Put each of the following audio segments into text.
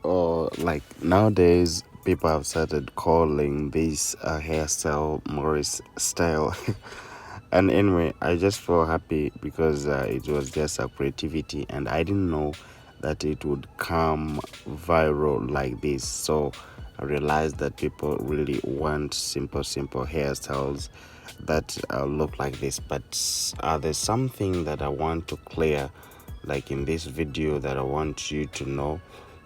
or like nowadays people have started calling this hairstyle Morris style. And anyway, I just felt happy because it was just a creativity, and I didn't know that it would come viral like this. So I realized that people really want simple hairstyles that look like this. But there's something that I want to clear, like in this video, that I want you to know.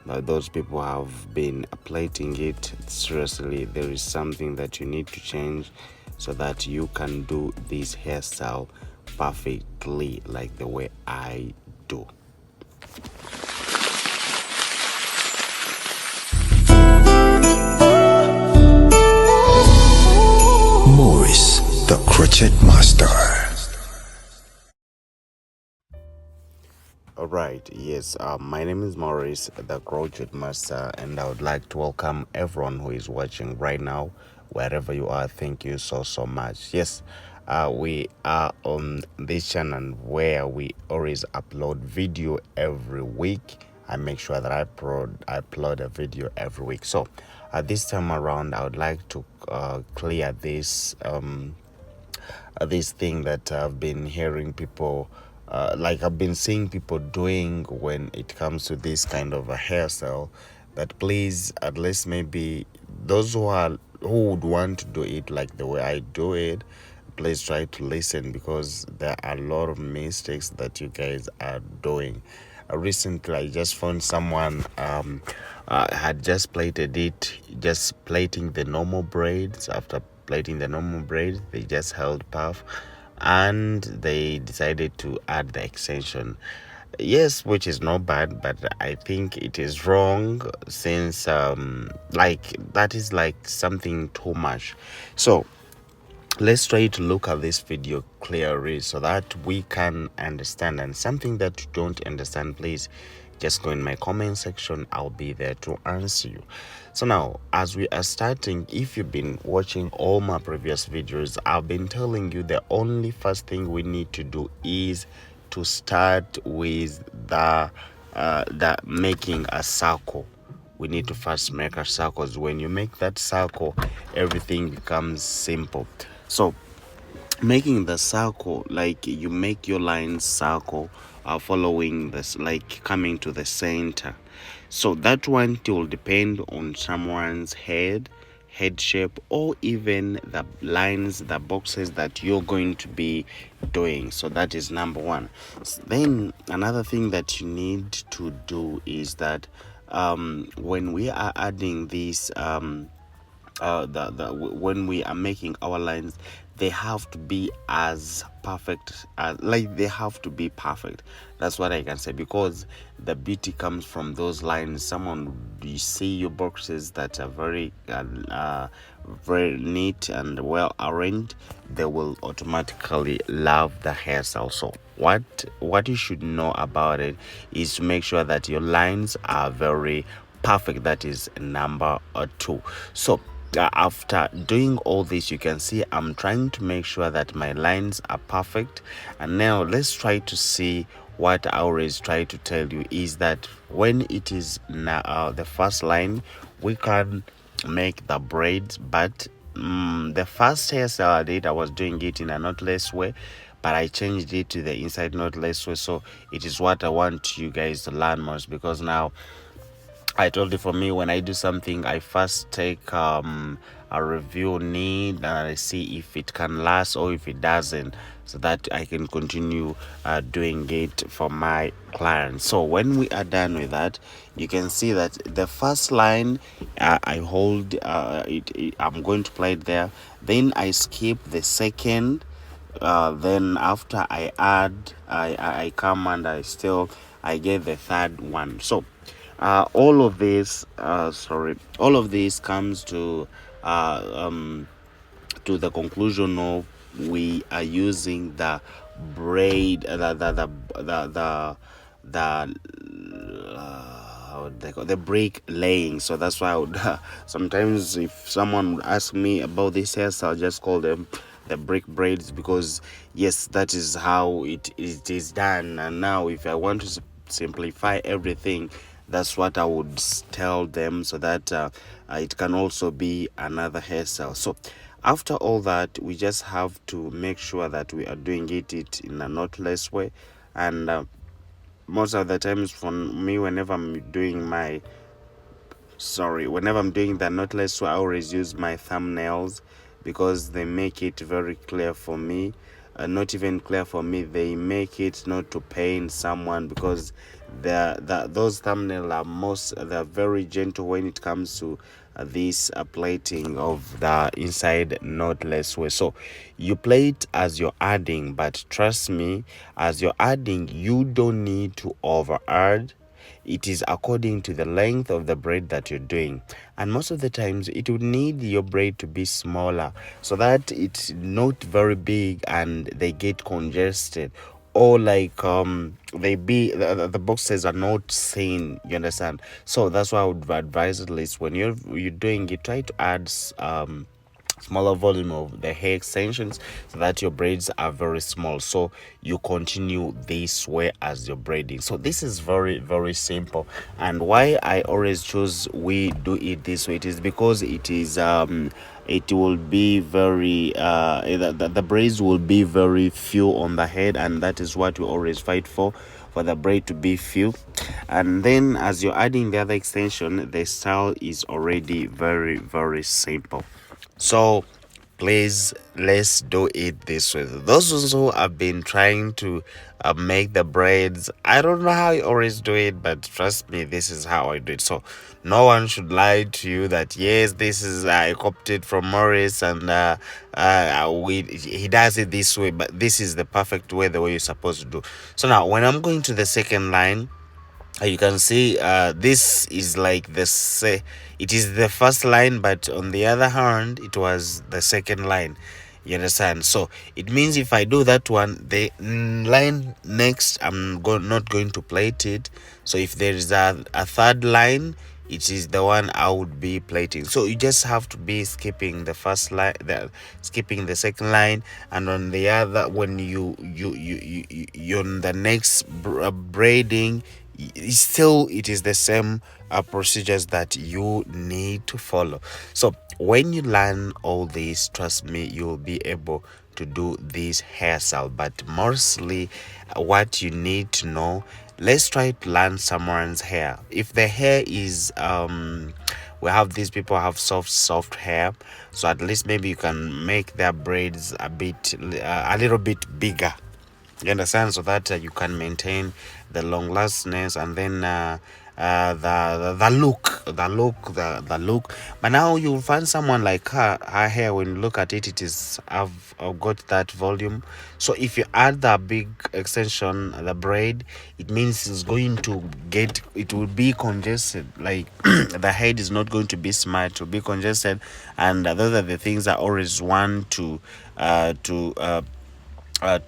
Those people have been plating it seriously. There is something that you need to change so that you can do this hairstyle perfectly like the way I do. Morris, the Crochet Master. Alright, yes, my name is Morris, the Crochet Master, and I would like to welcome everyone who is watching right now, wherever you are. Thank you so much. Yes, we are on this channel where we always upload video every week. I make sure that I upload a video every week. So, this time around, I would like to clear this thing that I've been hearing people, like I've been seeing people doing when it comes to this kind of a hairstyle. That please, at least maybe those who would want to do it like the way I do it, please try to listen, because there are a lot of mistakes that you guys are doing. Recently, I just found someone had just plaited it, just plaiting the normal braids. After plaiting the normal braids, they just held puff, and they decided to add the extension. Yes, which is not bad, but I think it is wrong, since like that is like something too much. So let's try to look at this video clearly so that we can understand. And something that you don't understand, please just go in my comment section. I'll be there to answer you. So now, as we are starting, if you've been watching all my previous videos, I've been telling you the only first thing we need to do is to start with the making a circle. We need to first make our circles. When you make that circle, everything becomes simple. So making the circle, like you make your lines circle, following this, like coming to the center. So that one will depend on someone's head shape, or even the lines, the boxes that you're going to be doing. So that is number one. Then another thing that you need to do is that when we are adding these when we are making our lines, they have to be as perfect as, like they have to be perfect. That's what I can say, because the beauty comes from those lines. You see your boxes that are very neat and well arranged, they will automatically love the hairstyle. So what you should know about it is to make sure that your lines are very perfect. That is number two. So after doing all this, you can see I'm trying to make sure that my lines are perfect. And now let's try to see what I always try to tell you is that when it is now the first line, we can make the braids. But the first hairstyle I did, I was doing it in a knotless way, but I changed it to the inside knotless way. So it is what I want you guys to learn most, because now I told you, for me, when I do something, I first take a review need, and I see if it can last or if it doesn't, so that I can continue doing it for my clients. So when we are done with that, you can see that the first line I hold I'm going to play it there. Then I skip the second. Then after I add, I come and I get the third one. So all of this comes to the conclusion of we are using the braid the break laying. So that's why I would sometimes if someone would ask me about this hairstyle, I'll just call them the brick braids, because yes, that is how it is done. And now if I want to simplify everything, That's what I would tell them, so that it can also be another hairstyle. So after all that, we just have to make sure that we are doing it in a knotless way. And most of the times for me, whenever I'm doing the knotless, so I always use my thumbnails, because they make it very clear for me. Not even clear for me, they make it not to pain someone, because those thumbnails they're very gentle when it comes to this plating of the inside knotless way. So you plate as you're adding, but trust me, as you're adding, you don't need to over add. It is according to the length of the braid that you're doing, and most of the times it would need your braid to be smaller, so that it's not very big and they get congested, or like the boxes are not thin, you understand. So that's why I would advise, at least when you're doing it, try to add smaller volume of the hair extensions, so that your braids are very small, so you continue this way as you're braiding. So this is very, very simple. And why I always choose we do it this way, it is because it will be very the braids will be very few on the head, and that is what we always fight for the braid to be few. And then as you're adding the other extension, the style is already very, very simple. So please, let's do it this way. Those who have been trying to make the braids, I don't know how you always do it, but trust me, this is how I do it. So no one should lie to you that yes, this is I copied from Morris, and he does it this way, but this is the perfect way, the way you're supposed to do. So now when I'm going to the second line, you can see this is like it is the first line, but on the other hand it was the second line, you understand. So it means if I do that one, the line next, not going to plait it. So if there is a third line, it is the one I would be plating. So you just have to be skipping the first line, skipping the second line, and on the other, when you on the next braiding, it is the same procedures that you need to follow. So when you learn all this, trust me, you'll be able to do this hairstyle. But mostly what you need to know, let's try to learn someone's hair. If the hair is we have these people have soft hair, so at least maybe you can make their braids a little bit bigger, you understand, so that you can maintain the long lastiness, and then the look. But now you'll find someone like her hair, when you look at it, I've got that volume. So if you add the big extension, the braid, it means it will be congested, like the head is not going to be smart, to be congested. And those are the things I always want to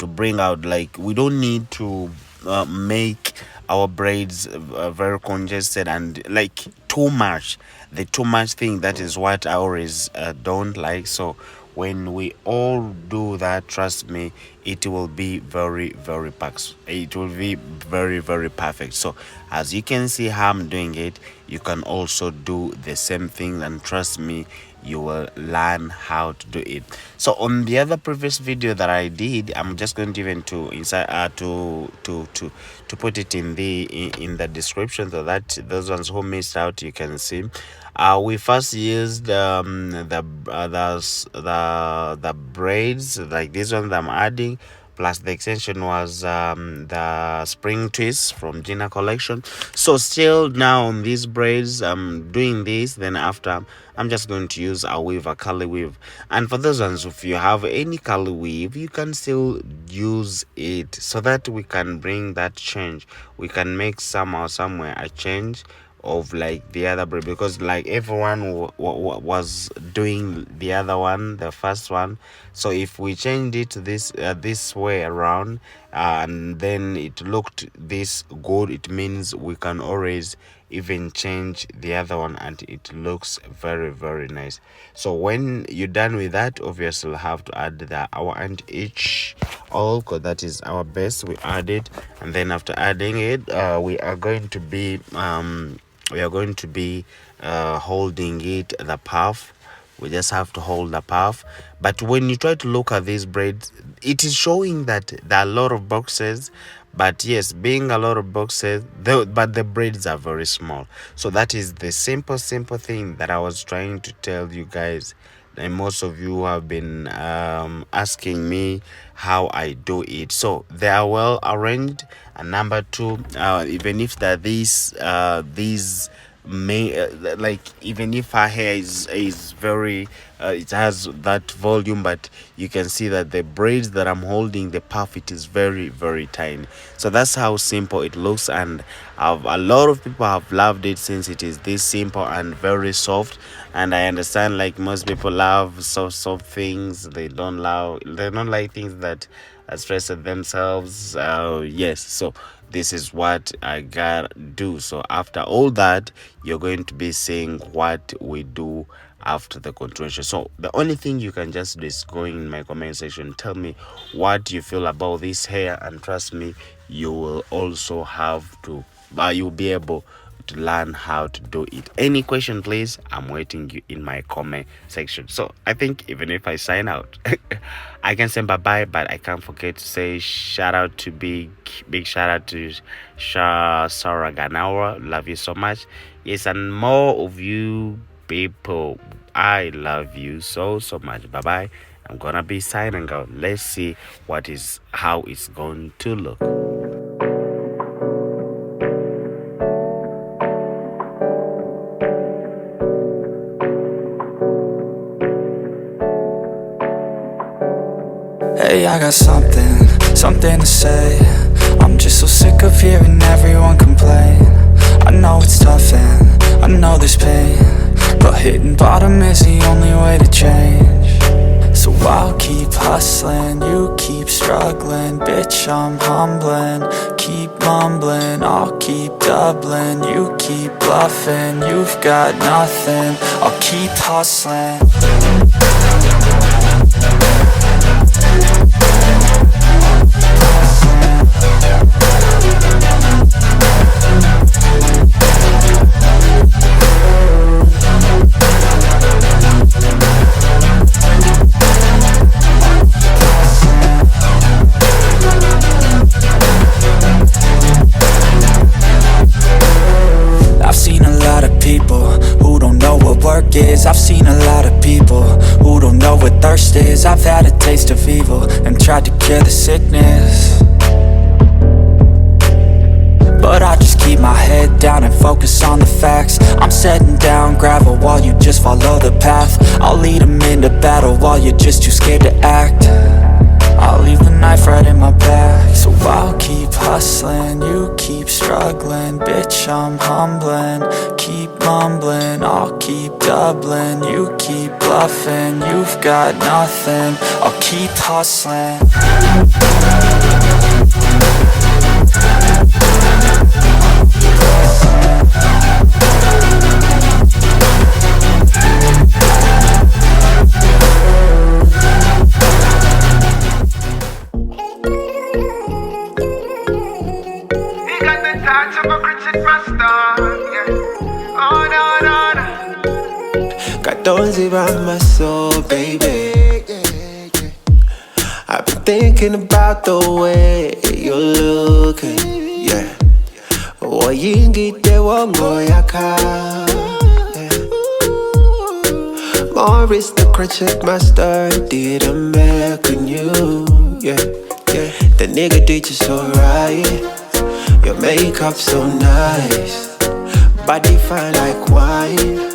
bring out. Like, we don't need to make our braids very congested and like too much. The too much thing, that is what I always don't like. So when we all do that, trust me, it will be very, very it will be very, very perfect. So as you can see how I'm doing it, you can also do the same thing, and trust me, you will learn how to do it. So on the other previous video that I did, I'm just going to even to inside to put it in the description, so that those ones who missed out, you can see. We first used the braids, like this one that I'm adding, plus the extension was the spring twist from Gina collection. So still now on these braids, I'm doing this, then after I'm just going to use a curly weave. And for those ones, if you have any curly weave, you can still use it, so that we can bring that change. We can make somehow somewhere a change of like the other braid, because like everyone was doing the other one, the first one. So if we changed it this way around, and then it looked this good, it means we can always even change the other one, and it looks very, very nice. So when you're done with that, obviously you'll have to add our end each all, because that is our base. We add it, and then after adding it, we are going to be holding it the puff. We just have to hold the puff. But when you try to look at these braids, it is showing that there are a lot of boxes. But yes, being a lot of boxes, but the braids are very small. So that is the simple thing that I was trying to tell you guys. And most of you have been asking me how I do it. So they are well arranged. And number two, even if that these may like, even if her hair is very it has that volume, but you can see that the braids that I'm holding, the puff, it is very, very tiny. So that's how simple it looks, and a lot of people have loved it since it is this simple and very soft. And I understand, like, most people love soft things. They don't like things that stress themselves. Yes, so this is what I gotta do. So after all that, you're going to be seeing what we do after the continuation. So the only thing you can just do is go in my comment section, tell me what you feel about this hair, and trust me, you will also have to you'll be able to learn how to do it. Any question, please, I'm waiting you in my comment section. So I think even if I sign out, I can say bye bye, but I can't forget to say shout out to big shout out to Sarah Ganawa. Love you so much. Yes, and more of you people, I love you so much. Bye bye. I'm gonna be signing out. Let's see how it's going to look. Hey, I got something to say. I'm just so sick of hearing everyone complain. I know it's tough and I know there's pain, but hitting bottom is the only way to change. So I'll keep hustling, you keep struggling. Bitch, I'm humbling, keep mumbling. I'll keep doubling, you keep bluffing. You've got nothing, I'll keep hustling. I've seen a lot of people who don't know what work is. I've seen a lot of people who don't know what thirst is. I've had a taste of evil and tried to cure the sickness, but I just keep my head down and focus on the facts. I'm setting down gravel while you just follow the path. I'll lead them into battle while you're just too scared to act. I'll leave the knife right in my back. So I'll keep hustling, you keep struggling. Bitch, I'm humbling, keep mumbling. I'll keep doubling, you keep bluffing. You've got nothing, I'll keep hustling. Don't around my soul, baby. I've been thinking about the way you're looking, yeah. Oyingite wongo yaka, Morris the crochet master did a make on you, yeah. The nigga did you so right. Your makeup so nice, body fine like wine.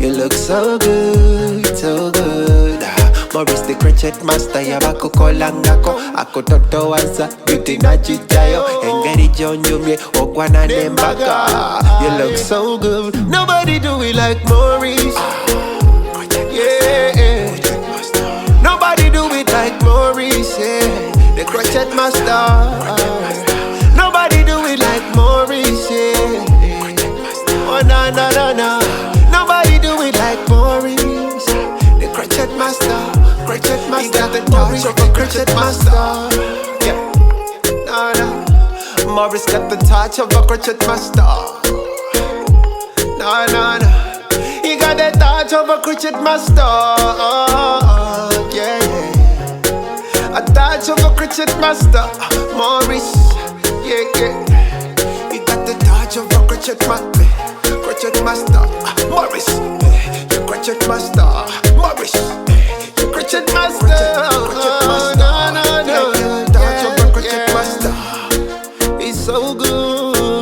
You look so good, so good. Morris the crochet master, yabako kolangako. Ako toto wansa, beauty na chichayo. Engeri jonjumye, okwana nembaga. You look so good, nobody do it like Morris. Yeah, nobody do it like Morris, yeah. The crochet master. Nobody do it like Morris, yeah. no, no. Nobody do it like Maurice, the crochet master. Crochet master. He got the touch of a crochet master. Yeah, no, no. Maurice got the touch of a crochet master. No, no, no. He got the touch of a crochet master. Yeah, yeah. A touch of a crochet master. Maurice. Yeah, yeah. He got the touch of a crochet master. Crochet master. Maurice. You crochet master. Maurice. You crochet master. Crochet master. No, no, no. Touch of a crochet master. He's so good.